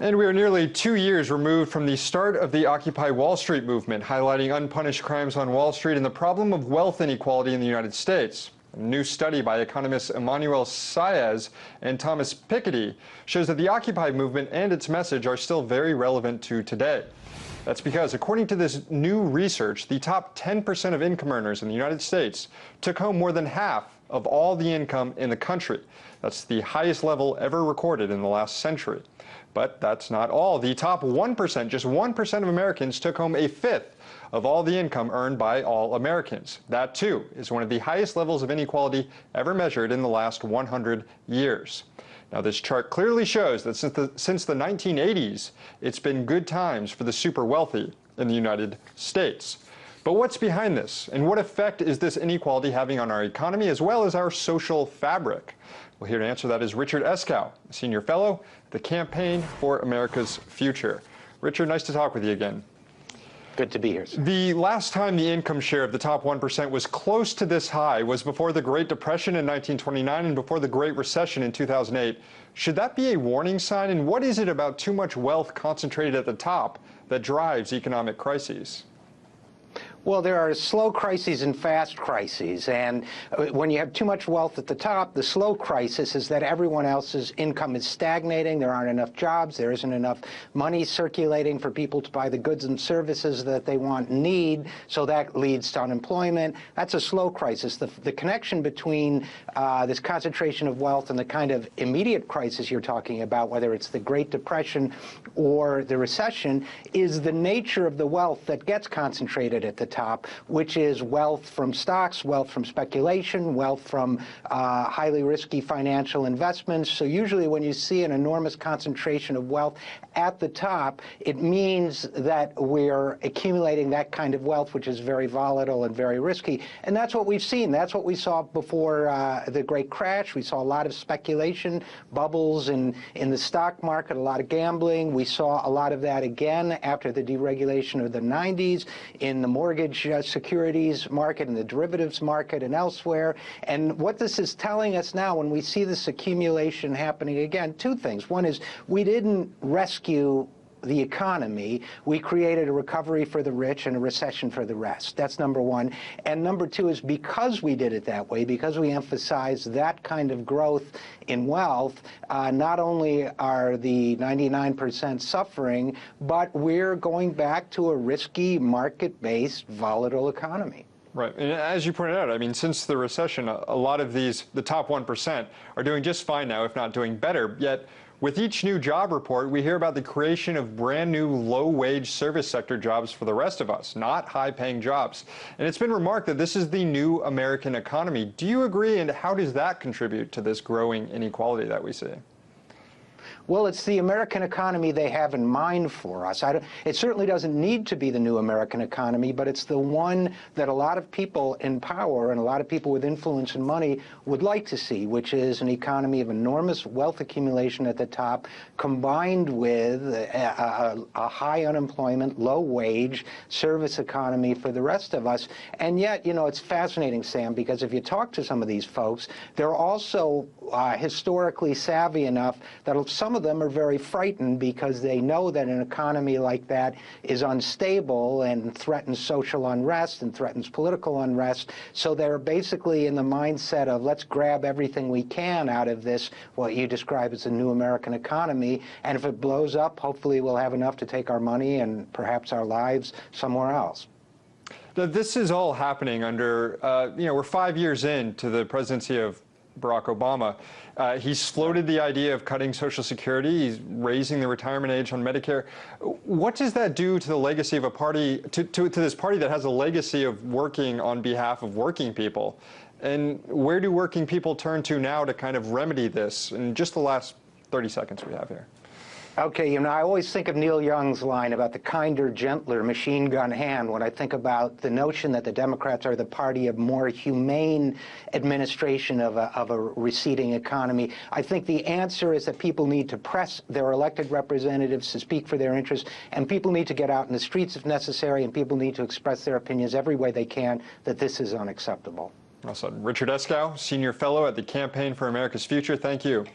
And we are nearly 2 years removed from the start of the Occupy Wall Street movement, highlighting unpunished crimes on Wall Street and the problem of wealth inequality in the United States. A new study by economists Emmanuel Saez and Thomas Piketty shows that the Occupy movement and its message are still very relevant to today. That's because, according to this new research, the top 10% of income earners in the United States took home more than half of all the income in the country. That's the highest level ever recorded in the last century. But that's not all. The top 1%, just 1% of Americans took home a fifth of all the income earned by all Americans. That, too, is one of the highest levels of inequality ever measured in the last 100 years. Now, this chart clearly shows that since the 1980s, it's been good times for the super wealthy in the United States. But what's behind this, and what effect is this inequality having on our economy as well as our social fabric? Well, here to answer that is Richard Eskow, a senior fellow at the Campaign for America's Future. Richard, nice to talk with you again. Good to be here, sir. The last time the income share of the top 1% was close to this high was before the Great Depression in 1929 and before the Great Recession in 2008. Should that be a warning sign? And what is it about too much wealth concentrated at the top that drives economic crises? Well, there are slow crises and fast crises, and when you have too much wealth at the top, the slow crisis is that everyone else's income is stagnating, there aren't enough jobs, there isn't enough money circulating for people to buy the goods and services that they want and need, so that leads to unemployment. That's a slow crisis. The connection between this concentration of wealth and the kind of immediate crisis you're talking about, whether it's the Great Depression or the recession, is the nature of the wealth that gets concentrated at the top, which is wealth from stocks, wealth from speculation, wealth from highly risky financial investments. So usually when you see an enormous concentration of wealth at the top, it means that we're accumulating that kind of wealth, which is very volatile and very risky. And that's what we've seen. That's what we saw before the Great Crash. We saw a lot of speculation, bubbles in the stock market, a lot of gambling. We saw a lot of that again after the deregulation of the 90s in the mortgage securities market and the derivatives market and elsewhere. And what this is telling us now, when we see this accumulation happening again, two things. One is we didn't rescue the economy. We created a recovery for the rich and a recession for the rest. That's number one. And number two is because we did it that way, because we emphasized that kind of growth in wealth, not only are the 99% suffering, but we're going back to a risky, market-based, volatile economy. Right. And as you pointed out, I mean, since the recession, a lot of the top 1% are doing just fine now, if not doing better. Yet, with each new job report, we hear about the creation of brand new low-wage service sector jobs for the rest of us, not high-paying jobs. And it's been remarked that this is the new American economy. Do you agree, and how does that contribute to this growing inequality that we see? Well, it's the American economy they have in mind for us. It certainly doesn't need to be the new American economy, but it's the one that a lot of people in power and a lot of people with influence and money would like to see, which is an economy of enormous wealth accumulation at the top, combined with a high unemployment, low wage service economy for the rest of us. And yet, you know, it's fascinating, Sam, because if you talk to some of these folks, they're also historically savvy enough that some of them are very frightened because they know that an economy like that is unstable and threatens social unrest and threatens political unrest. So they're basically in the mindset of let's grab everything we can out of this, what you describe as a new American economy. And if it blows up, hopefully we'll have enough to take our money and perhaps our lives somewhere else. Now, this is all happening under, we're 5 years into the presidency of Barack Obama. He's floated the idea of cutting Social Security. He's raising the retirement age on Medicare. What does that do to the legacy of a party, to this party that has a legacy of working on behalf of working people? And where do working people turn to now to kind of remedy this in just the last 30 seconds we have here? Okay, you know, I always think of Neil Young's line about the kinder, gentler machine gun hand when I think about the notion that the Democrats are the party of more humane administration of a receding economy. I think the answer is that people need to press their elected representatives to speak for their interests, and people need to get out in the streets if necessary, and people need to express their opinions every way they can that this is unacceptable. Well said. Richard Eskow, Senior Fellow at the Campaign for America's Future, thank you.